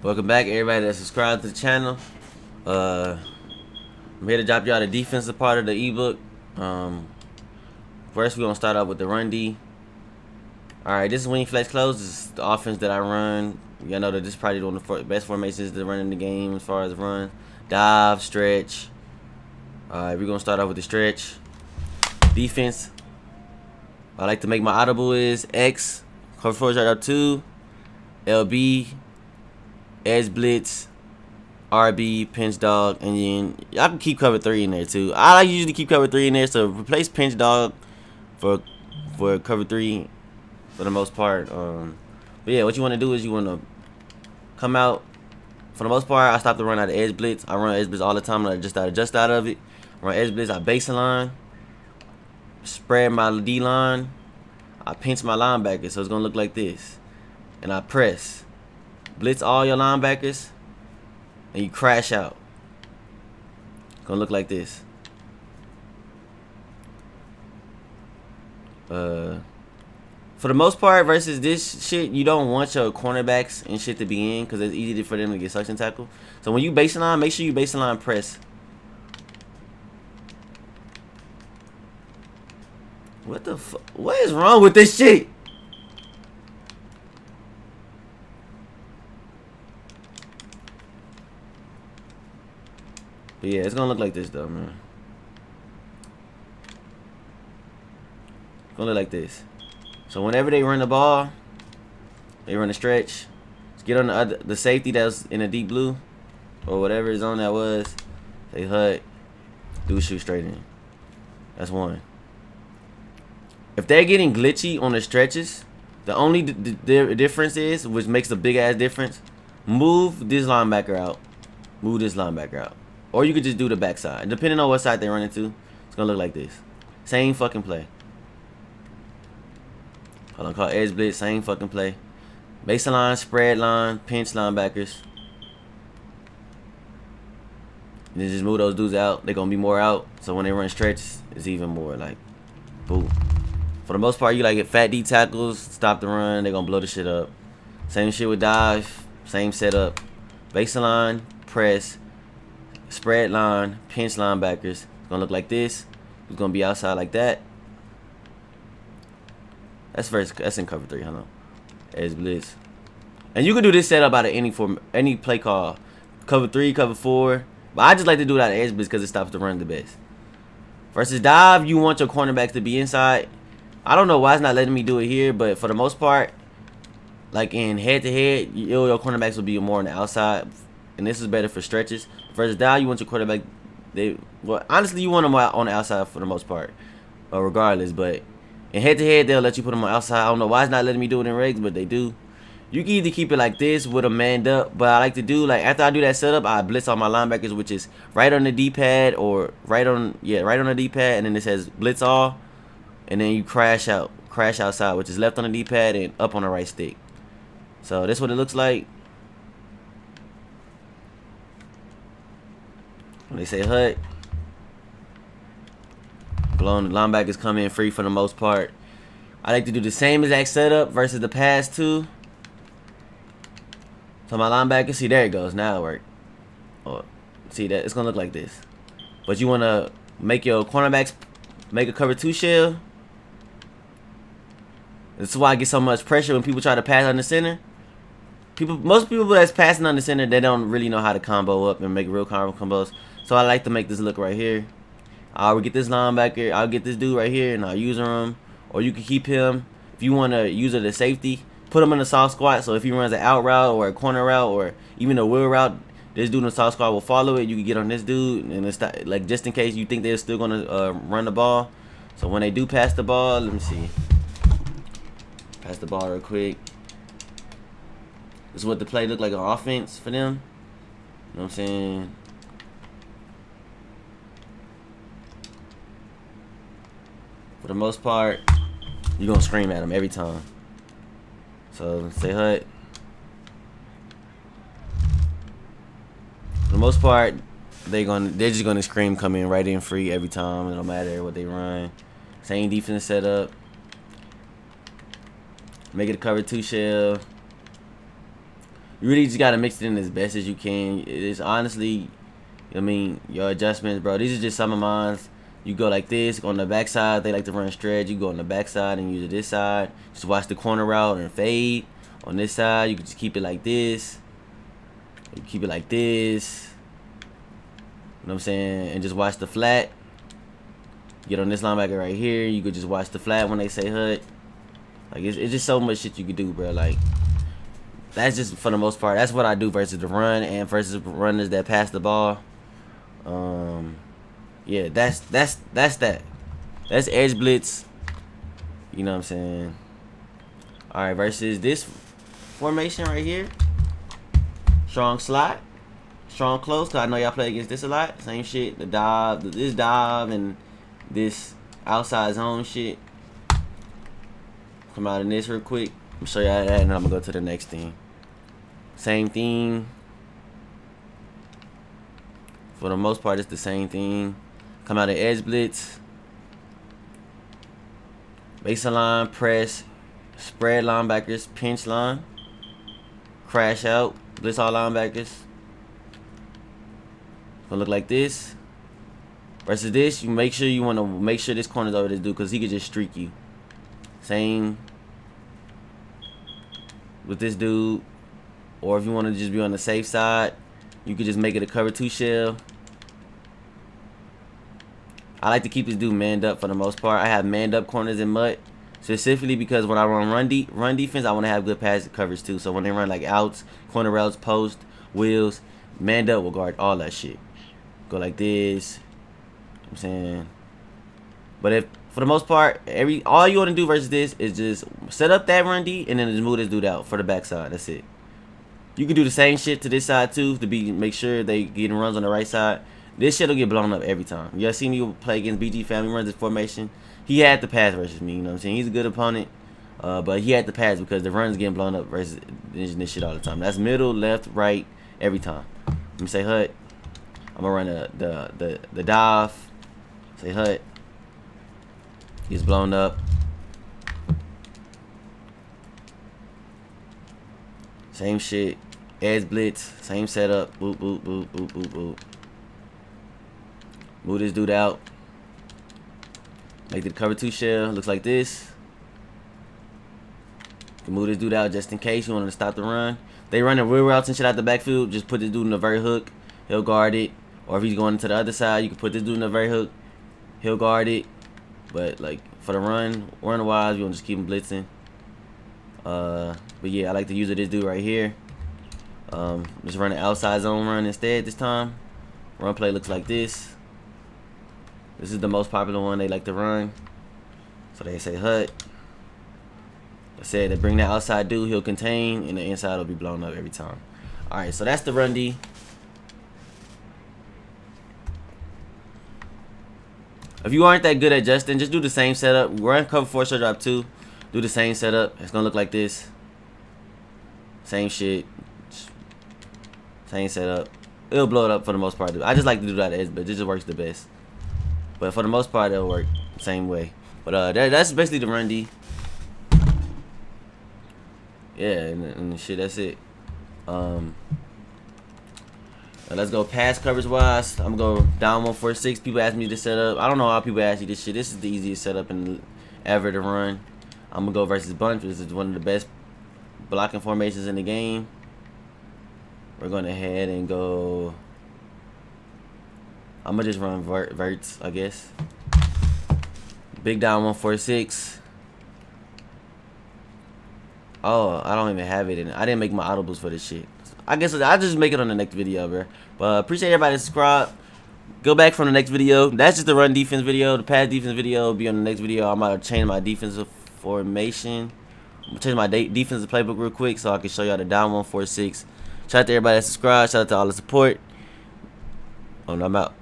Welcome back, everybody that subscribed to the channel. I'm here to drop y'all the defensive part of the ebook. First, we're gonna start out with the run D. All right, this is when you flex close. This is the offense that I run. Y'all know that this is probably one of the best formations to run in the game as far as run, dive, stretch. All right, we're gonna start off with the stretch. Defense. I like to make my audible is X, cover 4 right up 2, LB, edge blitz, RB, pinch dog, and then y'all can keep cover 3 in there too. I like usually keep cover 3 in there, so replace pinch dog for cover 3 for the most part. But yeah, what you want to do is you want to come out. For the most part, I stop the run out of edge blitz. I run edge blitz all the time. I just out of it. Run edge blitz. I baseline, spread my D line. I pinch my linebacker, so it's gonna look like this, and I press, blitz all your linebackers, and you crash out. It's gonna look like this. For the most part, versus this shit, you don't want your cornerbacks and shit to be in because it's easy for them to get suction tackle. So when you baseline, make sure you baseline press. What the fuck? What is wrong with this shit? But yeah, it's gonna look like this though, man. It's gonna look like this. So whenever they run the ball, they run a stretch. Just get on the safety that was in the deep blue or whatever zone that was. Say hut, do a shoot straight in. That's one. If they're getting glitchy on the stretches, the only difference is, which makes a big ass difference, move this linebacker out. Move this linebacker out. Or you could just do the backside. Depending on what side they run into, it's gonna look like this. Same fucking play. Hold on, call edge blitz, same fucking play. Baseline, spread line, pinch linebackers. And then just move those dudes out. They're gonna be more out. So when they run stretches, it's even more like, boom. For the most part, you like get fat D tackles, stop the run, they're gonna blow the shit up. Same shit with dive, same setup. Baseline, press, spread line, pinch linebackers. It's gonna look like this. It's gonna be outside like that. That's in cover 3, hold on. Edge blitz. And you can do this setup out of any play call. Cover 3, cover 4. But I just like to do it out of edge blitz because it stops the run the best. Versus dive, you want your cornerbacks to be inside. I don't know why it's not letting me do it here, but for the most part, like in head-to-head, your cornerbacks will be more on the outside, and this is better for stretches. Versus dive, you want your quarterback. Honestly, you want them on the outside for the most part, regardless. But in head-to-head, they'll let you put them on the outside. I don't know why it's not letting me do it in regs, but they do. You can either keep it like this with them manned up, but I like to do, like, after I do that setup, I blitz all my linebackers, which is right on the D-pad or right on the D-pad, and then it says blitz all. And then you crash outside, which is left on the D-pad and up on the right stick. So this is what it looks like. When they say hut, blown, the linebackers come in free for the most part. I like to do the same exact setup versus the pass too. So my linebacker, see, there it goes. Now it worked. Oh, see that? It's gonna look like this. But you wanna make your cornerbacks make a cover 2 shell. This is why I get so much pressure when people try to pass on the center. Most people that's passing on the center, they don't really know how to combo up and make real combo combos. So I like to make this look right here. I'll get this linebacker, I'll get this dude right here, and I'll use him. Or you can keep him. If you want to use it as safety, put him in a soft squat. So if he runs an out route or a corner route or even a wheel route, this dude in the soft squat will follow it. You can get on this dude, and it's like just in case you think they're still gonna run the ball. So when they do pass the ball, let me see. Pass the ball real quick. This is what the play look like on offense for them. You know what I'm saying? For the most part, you're gonna scream at them every time. So say hut. For the most part, they're just gonna scream, come in right in free every time. It don't matter what they run. Same defense setup. Make it a cover 2 shell. You really just gotta mix it in as best as you can. It is honestly, I mean, your adjustments, bro. These are just some of mine. You go like this on the backside. They like to run stretch. You go on the backside and use it this side. Just watch the corner route and fade. On this side, you can just keep it like this. You keep it like this. You know what I'm saying? And just watch the flat. Get on this linebacker right here. You could just watch the flat when they say hut. Like it's just so much shit you could do, bro. Like that's just for the most part. That's what I do versus the run and versus runners that pass the ball. Yeah, that's that. That's edge blitz. You know what I'm saying? All right, versus this formation right here. Strong slot, strong close. Cause I know y'all play against this a lot. Same shit. The dive, this dive, and this outside zone shit. Come out in this real quick. I'm gonna show y'all that, and then I'm gonna go to the next thing. Same thing. For the most part, it's the same thing. Come out of edge blitz. Baseline, press, spread linebackers, pinch line, crash out, blitz all linebackers. Gonna look like this. Versus this, you make sure this corner's over this dude because he could just streak you. Same with this dude. Or if you want to just be on the safe side, you could just make it a cover 2 shell. I like to keep this dude manned up for the most part. I have manned up corners in MUT specifically because when I run defense, I want to have good pass coverage too. So when they run like outs, corner routes, post, wheels, manned up will guard all that shit. Go like this. I'm saying, but if for the most part, all you want to do versus this is just set up that run D and then just move this dude out for the backside. That's it. You can do the same shit to this side too to make sure they getting runs on the right side. This shit'll get blown up every time. Y'all see me play against BG Family, runs this formation. He had to pass versus me. You know what I'm saying? He's a good opponent, but he had to pass because the run's getting blown up versus this shit all the time. That's middle, left, right, every time. Let me say hut. I'm gonna run the dive. Say hut. He's blown up. Same shit. Edge blitz. Same setup. Boop, boop, boop, boop, boop, boop. Move this dude out. Make the cover 2 shell. Looks like this. You can move this dude out just in case you want to stop the run. They run the real routes and shit out the backfield. Just put this dude in the vert hook. He'll guard it. Or if he's going to the other side, you can put this dude in the vert hook. He'll guard it. But like for the run wise, you want to just keep him blitzing. But yeah, I like to use this dude right here. Just run an outside zone run instead this time. Run play looks like this. This is the most popular one they like to run. So they say hut. I said they bring the outside dude, he'll contain, and the inside will be blown up every time. Alright, so that's the run D. If you aren't that good at adjusting, just do the same setup. Run cover 4 short drop 2. Do the same setup. It's gonna look like this. Same shit. Same setup. It'll blow it up for the most part. I just like to do that edge, but it just works the best. But for the most part, it'll work the same way. But that's basically the run D. Yeah, and shit, that's it. Let's go pass coverage wise. I'm gonna go down 146. People ask me to set up. I don't know how people ask you this shit. This is the easiest setup ever to run. I'm gonna go versus bunch. This is one of the best blocking formations in the game. We're gonna head and go. I'm gonna just run verts, I guess. Big down 146. Oh, I don't even have it in it. I didn't make my audibles for this shit. I guess I'll just make it on the next video, bro. But appreciate everybody that subscribe. Go back from the next video. That's just the run defense video. The pass defense video will be on the next video. I'm about to change my defensive formation. I'm gonna change my defensive playbook real quick so I can show y'all the down 146. Shout out to everybody that subscribed. Shout out to all the support. Oh, no, I'm out.